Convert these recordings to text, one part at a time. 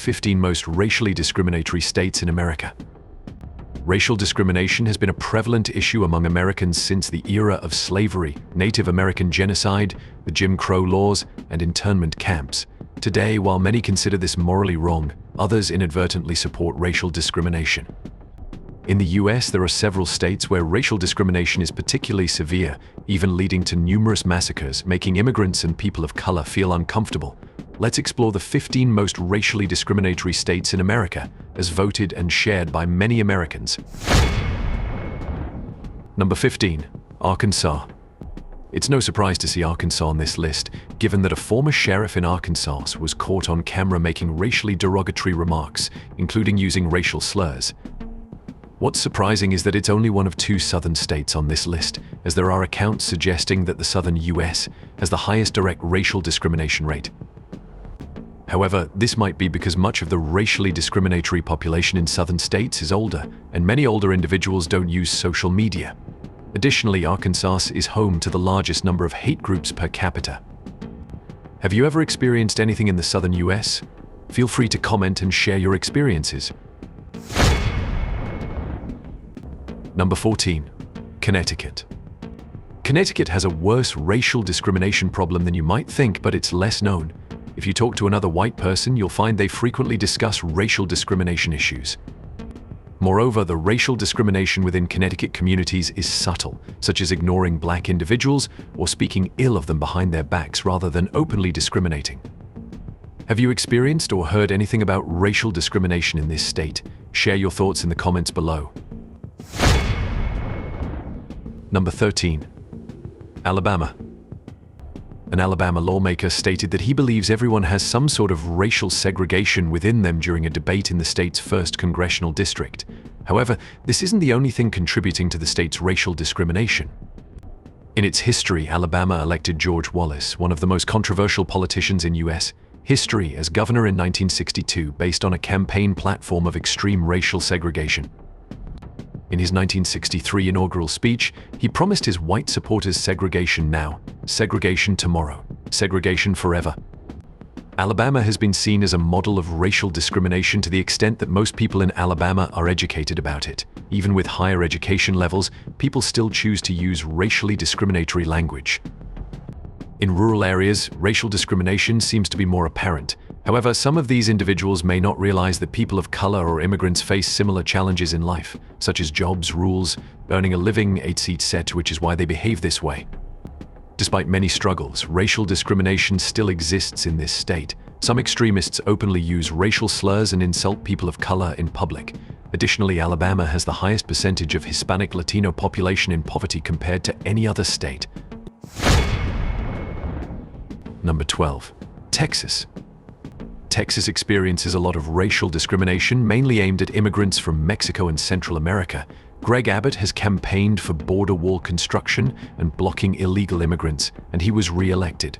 15 most racially discriminatory states in America. Racial discrimination has been a prevalent issue among Americans since the era of slavery, Native American genocide, the Jim Crow laws, and internment camps. Today, while many consider this morally wrong, others inadvertently support racial discrimination. In the US, there are several states where racial discrimination is particularly severe, even leading to numerous massacres, making immigrants and people of color feel uncomfortable. Let's explore the 15 most racially discriminatory states in America, as voted and shared by many Americans. Number 15. Arkansas. It's no surprise to see Arkansas on this list, given that a former sheriff in Arkansas was caught on camera making racially derogatory remarks, including using racial slurs. What's surprising is that it's only one of 2 southern states on this list, as there are accounts suggesting that the southern US has the highest direct racial discrimination rate. However, this might be because much of the racially discriminatory population in southern states is older, and many older individuals don't use social media. Additionally, Arkansas is home to the largest number of hate groups per capita. Have you ever experienced anything in the southern US? Feel free to comment and share your experiences. Number 14. Connecticut. Connecticut has a worse racial discrimination problem than you might think, but it's less known. If you talk to another white person, you'll find they frequently discuss racial discrimination issues. Moreover, the racial discrimination within Connecticut communities is subtle, such as ignoring black individuals or speaking ill of them behind their backs rather than openly discriminating. Have you experienced or heard anything about racial discrimination in this state? Share your thoughts in the comments below. Number 13. Alabama. An Alabama lawmaker stated that he believes everyone has some sort of racial segregation within them during a debate in the state's 1st congressional district. However, this isn't the only thing contributing to the state's racial discrimination. In its history, Alabama elected George Wallace, one of the most controversial politicians in US history, as governor in 1962 based on a campaign platform of extreme racial segregation. In his 1963 inaugural speech, he promised his white supporters segregation now, segregation tomorrow, segregation forever. Alabama has been seen as a model of racial discrimination to the extent that most people in Alabama are educated about it. Even with higher education levels, people still choose to use racially discriminatory language. In rural areas, racial discrimination seems to be more apparent. However, some of these individuals may not realize that people of color or immigrants face similar challenges in life, such as jobs, rules, earning a living, etc., which is why they behave this way. Despite many struggles, racial discrimination still exists in this state. Some extremists openly use racial slurs and insult people of color in public. Additionally, Alabama has the highest percentage of Hispanic Latino population in poverty compared to any other state. Number 12. Texas. Texas experiences a lot of racial discrimination, mainly aimed at immigrants from Mexico and Central America. Greg Abbott has campaigned for border wall construction and blocking illegal immigrants, and he was re-elected.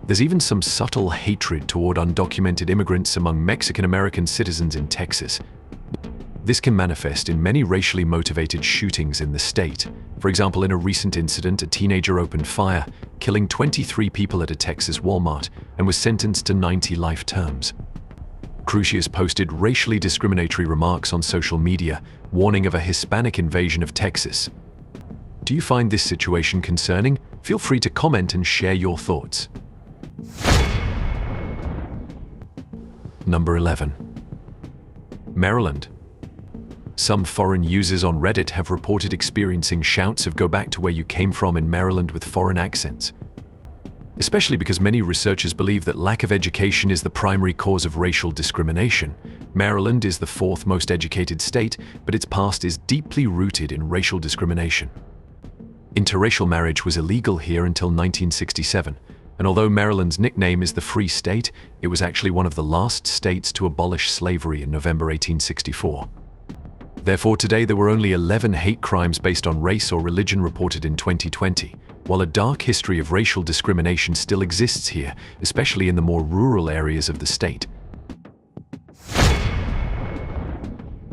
There's even some subtle hatred toward undocumented immigrants among Mexican American citizens in Texas. This can manifest in many racially motivated shootings in the state. For example, in a recent incident, a teenager opened fire, killing 23 people at a Texas Walmart, and was sentenced to 90 life terms. Crucius posted racially discriminatory remarks on social media, warning of a Hispanic invasion of Texas. Do you find this situation concerning? Feel free to comment and share your thoughts. Number 11. Maryland. Some foreign users on Reddit have reported experiencing shouts of "go back to where you came from" in Maryland with foreign accents. Especially because many researchers believe that lack of education is the primary cause of racial discrimination. Maryland is the 4th most educated state, but its past is deeply rooted in racial discrimination. Interracial marriage was illegal here until 1967, and although Maryland's nickname is the Free State, it was actually one of the last states to abolish slavery in November 1864. Therefore, today there were only 11 hate crimes based on race or religion reported in 2020, while a dark history of racial discrimination still exists here, especially in the more rural areas of the state.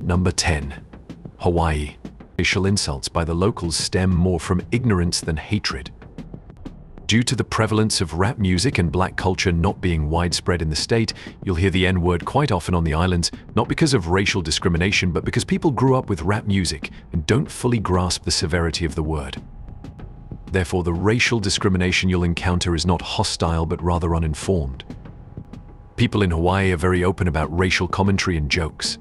Number 10. Hawaii. Racial insults by the locals stem more from ignorance than hatred. Due to the prevalence of rap music and black culture not being widespread in the state, you'll hear the N-word quite often on the islands, not because of racial discrimination, but because people grew up with rap music and don't fully grasp the severity of the word. Therefore, the racial discrimination you'll encounter is not hostile, but rather uninformed. People in Hawaii are very open about racial commentary and jokes.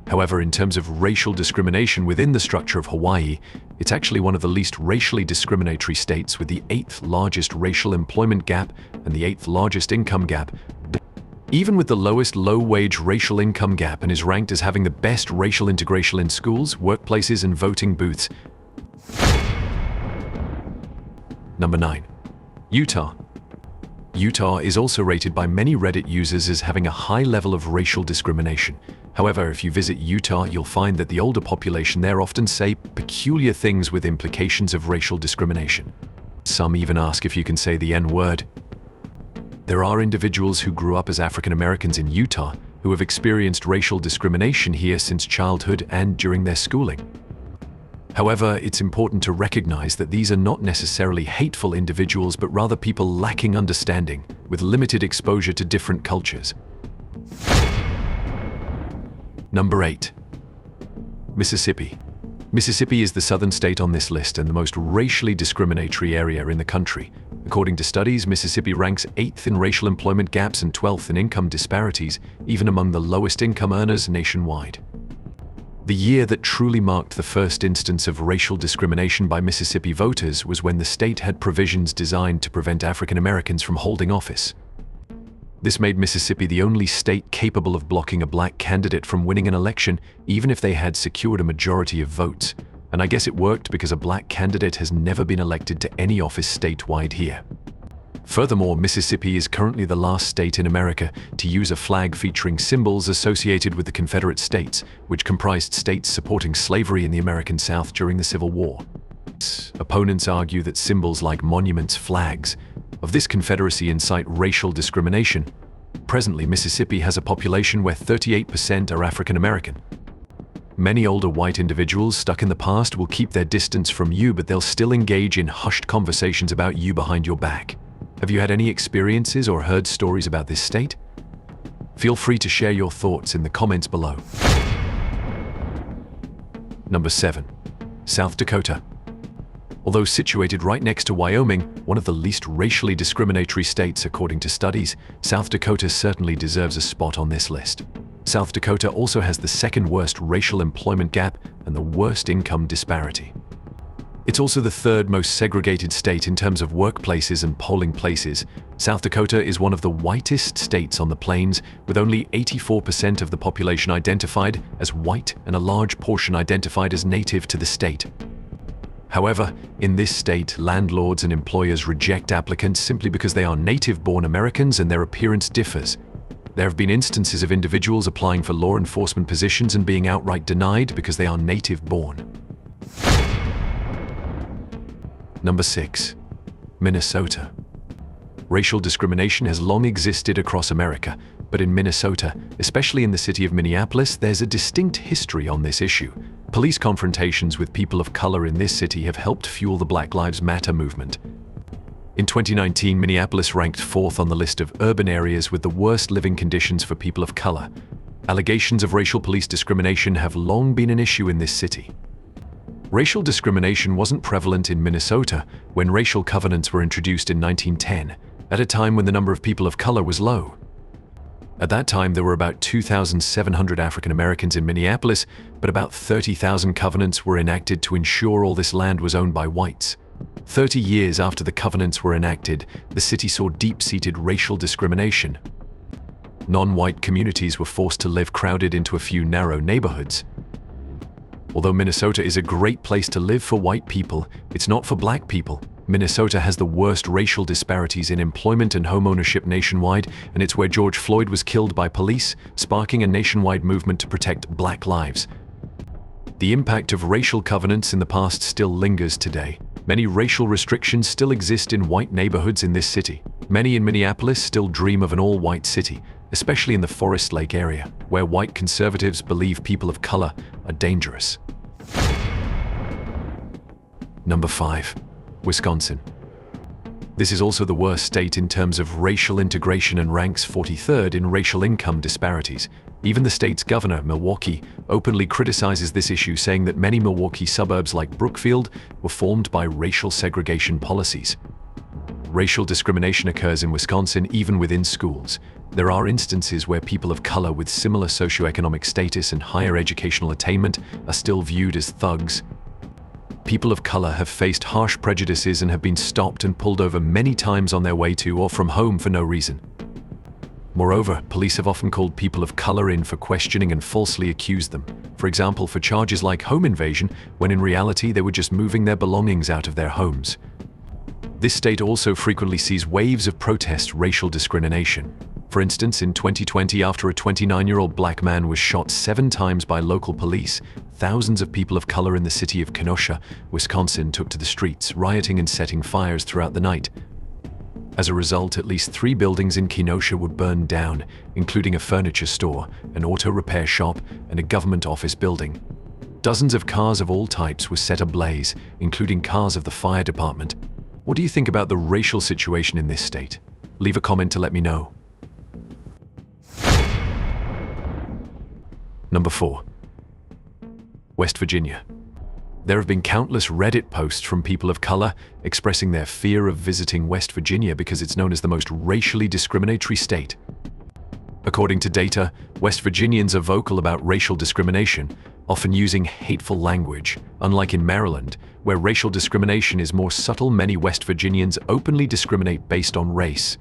However, in terms of racial discrimination within the structure of Hawaii, it's actually one of the least racially discriminatory states, with the 8th largest racial employment gap and the 8th largest income gap, even with the lowest low-wage racial income gap, and is ranked as having the best racial integration in schools, workplaces, and voting booths. Number 9. Utah. Utah is also rated by many Reddit users as having a high level of racial discrimination. However, if you visit Utah, you'll find that the older population there often say peculiar things with implications of racial discrimination. Some even ask if you can say the N-word. There are individuals who grew up as African Americans in Utah who have experienced racial discrimination here since childhood and during their schooling. However, it's important to recognize that these are not necessarily hateful individuals, but rather people lacking understanding, with limited exposure to different cultures. Number 8. Mississippi. Mississippi is the southern state on this list and the most racially discriminatory area in the country. According to studies, Mississippi ranks 8th in racial employment gaps and 12th in income disparities, even among the lowest income earners nationwide. The year that truly marked the first instance of racial discrimination by Mississippi voters was when the state had provisions designed to prevent African Americans from holding office. This made Mississippi the only state capable of blocking a black candidate from winning an election, even if they had secured a majority of votes. And I guess it worked because a black candidate has never been elected to any office statewide here. Furthermore, Mississippi is currently the last state in America to use a flag featuring symbols associated with the Confederate States, which comprised states supporting slavery in the American South during the Civil War. Opponents argue that symbols like monuments, flags of this Confederacy incite racial discrimination. Presently, Mississippi has a population where 38% are African American. Many older white individuals stuck in the past will keep their distance from you, but they'll still engage in hushed conversations about you behind your back. Have you had any experiences or heard stories about this state? Feel free to share your thoughts in the comments below. Number 7. South Dakota. Although situated right next to Wyoming, one of the least racially discriminatory states according to studies, South Dakota certainly deserves a spot on this list. South Dakota also has the second worst racial employment gap and the worst income disparity. It's also the third most segregated state in terms of workplaces and polling places. South Dakota is one of the whitest states on the plains, with only 84% of the population identified as white and a large portion identified as native to the state. However, in this state, landlords and employers reject applicants simply because they are native-born Americans and their appearance differs. There have been instances of individuals applying for law enforcement positions and being outright denied because they are native-born. Number 6. Minnesota. Racial discrimination has long existed across America, but in Minnesota, especially in the city of Minneapolis, there's a distinct history on this issue. Police confrontations with people of color in this city have helped fuel the Black Lives Matter movement. In 2019, Minneapolis ranked 4th on the list of urban areas with the worst living conditions for people of color. Allegations of racial police discrimination have long been an issue in this city. Racial discrimination wasn't prevalent in Minnesota when racial covenants were introduced in 1910, at a time when the number of people of color was low. At that time, there were about 2,700 African Americans in Minneapolis, but about 30,000 covenants were enacted to ensure all this land was owned by whites. 30 years after the covenants were enacted, the city saw deep-seated racial discrimination. Non-white communities were forced to live crowded into a few narrow neighborhoods. Although Minnesota is a great place to live for white people, it's not for black people. Minnesota has the worst racial disparities in employment and home ownership nationwide, and it's where George Floyd was killed by police, sparking a nationwide movement to protect black lives. The impact of racial covenants in the past still lingers today. Many racial restrictions still exist in white neighborhoods in this city. Many in Minneapolis still dream of an all-white city, especially in the Forest Lake area, where white conservatives believe people of color are dangerous. Number 5. Wisconsin. This is also the worst state in terms of racial integration and ranks 43rd in racial income disparities. Even the state's governor, Milwaukee, openly criticizes this issue, saying that many Milwaukee suburbs like Brookfield were formed by racial segregation policies. Racial discrimination occurs in Wisconsin even within schools. There are instances where people of color with similar socioeconomic status and higher educational attainment are still viewed as thugs. People of color have faced harsh prejudices and have been stopped and pulled over many times on their way to or from home for no reason. Moreover, police have often called people of color in for questioning and falsely accused them, for example, for charges like home invasion, when in reality they were just moving their belongings out of their homes. This state also frequently sees waves of protest racial discrimination. For instance, in 2020, after a 29-year-old black man was shot 7 times by local police, thousands of people of color in the city of Kenosha, Wisconsin, took to the streets, rioting and setting fires throughout the night. As a result, at least 3 buildings in Kenosha would burn down, including a furniture store, an auto repair shop, and a government office building. Dozens of cars of all types were set ablaze, including cars of the fire department. What do you think about the racial situation in this state? Leave a comment to let me know. Number 4. West Virginia. There have been countless Reddit posts from people of color expressing their fear of visiting West Virginia because it's known as the most racially discriminatory state. According to data, West Virginians are vocal about racial discrimination, often using hateful language. Unlike in Maryland, where racial discrimination is more subtle, many West Virginians openly discriminate based on race.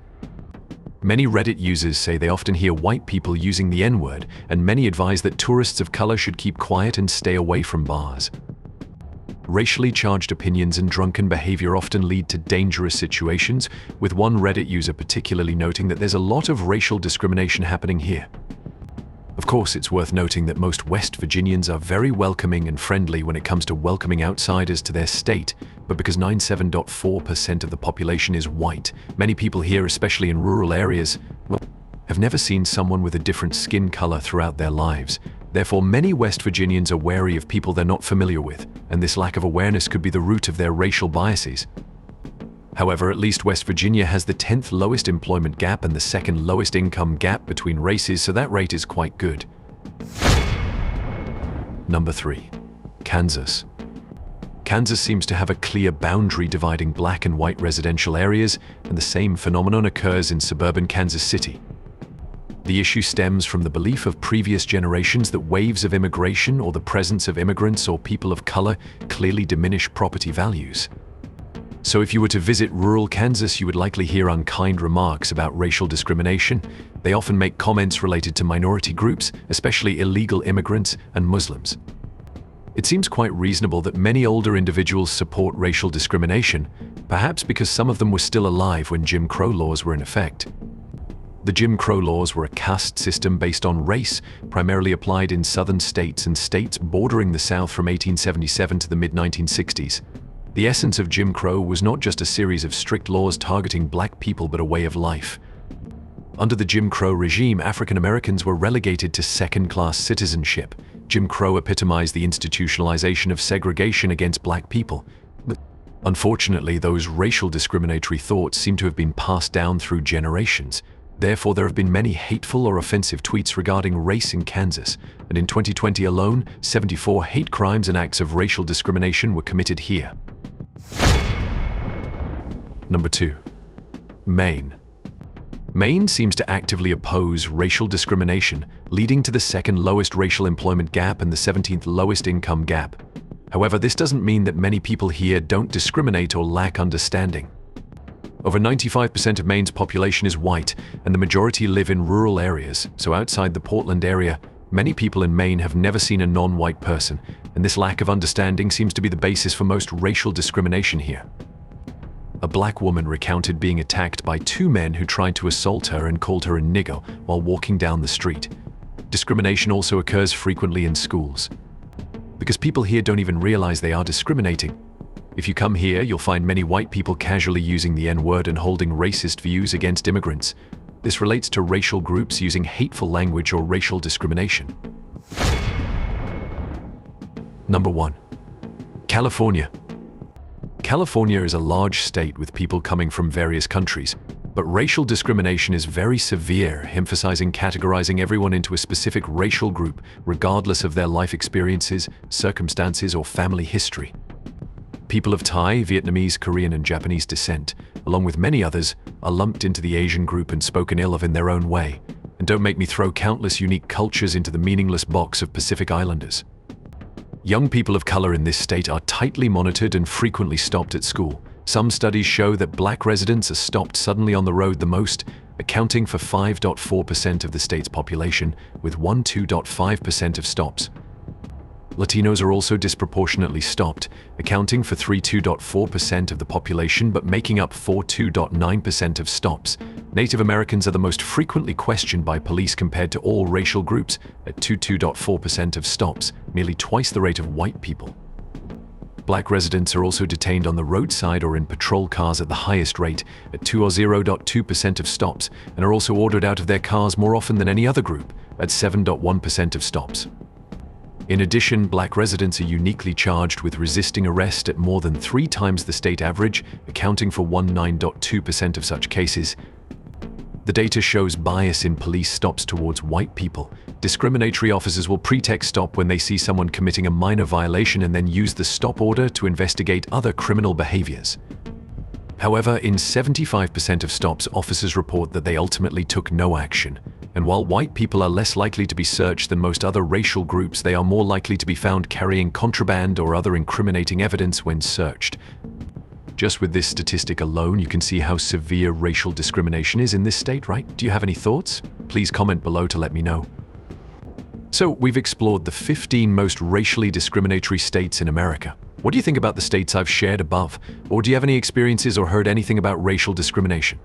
Many Reddit users say they often hear white people using the N-word, and many advise that tourists of color should keep quiet and stay away from bars. Racially charged opinions and drunken behavior often lead to dangerous situations, with one Reddit user particularly noting that there's a lot of racial discrimination happening here. Of course, it's worth noting that most West Virginians are very welcoming and friendly when it comes to welcoming outsiders to their state, but because 97.4% of the population is white, many people here, especially in rural areas, have never seen someone with a different skin color throughout their lives. Therefore, many West Virginians are wary of people they're not familiar with, and this lack of awareness could be the root of their racial biases. However, at least West Virginia has the 10th lowest employment gap and the 2nd lowest income gap between races, so that rate is quite good. Number 3. Kansas. Kansas seems to have a clear boundary dividing black and white residential areas, and the same phenomenon occurs in suburban Kansas City. The issue stems from the belief of previous generations that waves of immigration or the presence of immigrants or people of color clearly diminish property values. So if you were to visit rural Kansas, you would likely hear unkind remarks about racial discrimination. They often make comments related to minority groups, especially illegal immigrants and Muslims. It seems quite reasonable that many older individuals support racial discrimination, perhaps because some of them were still alive when Jim Crow laws were in effect. The Jim Crow laws were a caste system based on race, primarily applied in southern states and states bordering the South from 1877 to the mid-1960s. The essence of Jim Crow was not just a series of strict laws targeting black people, but a way of life. Under the Jim Crow regime, African Americans were relegated to second-class citizenship. Jim Crow epitomized the institutionalization of segregation against black people. But unfortunately, those racial discriminatory thoughts seem to have been passed down through generations. Therefore, there have been many hateful or offensive tweets regarding race in Kansas, and in 2020 alone, 74 hate crimes and acts of racial discrimination were committed here. Number 2. Maine. Maine seems to actively oppose racial discrimination, leading to the 2nd lowest racial employment gap and the 17th lowest income gap. However, this doesn't mean that many people here don't discriminate or lack understanding. Over 95% of Maine's population is white, and the majority live in rural areas, so outside the Portland area, many people in Maine have never seen a non-white person, and this lack of understanding seems to be the basis for most racial discrimination here. A black woman recounted being attacked by 2 men who tried to assault her and called her a nigger while walking down the street. Discrimination also occurs frequently in schools, because people here don't even realize they are discriminating. If you come here, you'll find many white people casually using the N-word and holding racist views against immigrants. This relates to racial groups using hateful language or racial discrimination. Number 1. California. California is a large state with people coming from various countries, but racial discrimination is very severe, emphasizing categorizing everyone into a specific racial group, regardless of their life experiences, circumstances, or family history. People of Thai, Vietnamese, Korean, and Japanese descent, along with many others, are lumped into the Asian group and spoken ill of in their own way. And don't make me throw countless unique cultures into the meaningless box of Pacific Islanders. Young people of color in this state are tightly monitored and frequently stopped at school. Some studies show that black residents are stopped suddenly on the road the most, accounting for 5.4% of the state's population, with 2.5% of stops. Latinos are also disproportionately stopped, accounting for 2.4% of the population but making up 2.9% of stops. Native Americans are the most frequently questioned by police compared to all racial groups, at 2.4% of stops, nearly twice the rate of white people. Black residents are also detained on the roadside or in patrol cars at the highest rate, at 0.2% of stops, and are also ordered out of their cars more often than any other group, at 7.1% of stops. In addition, black residents are uniquely charged with resisting arrest at more than 3 times the state average, accounting for 19.2% of such cases. The data shows bias in police stops towards white people. Discriminatory officers will pretext stop when they see someone committing a minor violation and then use the stop order to investigate other criminal behaviors. However, in 75% of stops, officers report that they ultimately took no action. And while white people are less likely to be searched than most other racial groups, they are more likely to be found carrying contraband or other incriminating evidence when searched. Just with this statistic alone, you can see how severe racial discrimination is in this state, right? Do you have any thoughts? Please comment below to let me know. So, we've explored the 15 most racially discriminatory states in America. What do you think about the states I've shared above? Or do you have any experiences or heard anything about racial discrimination?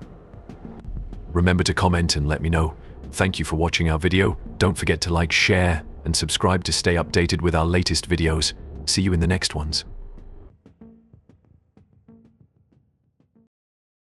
Remember to comment and let me know. Thank you for watching our video. Don't forget to like, share, and subscribe to stay updated with our latest videos. See you in the next ones.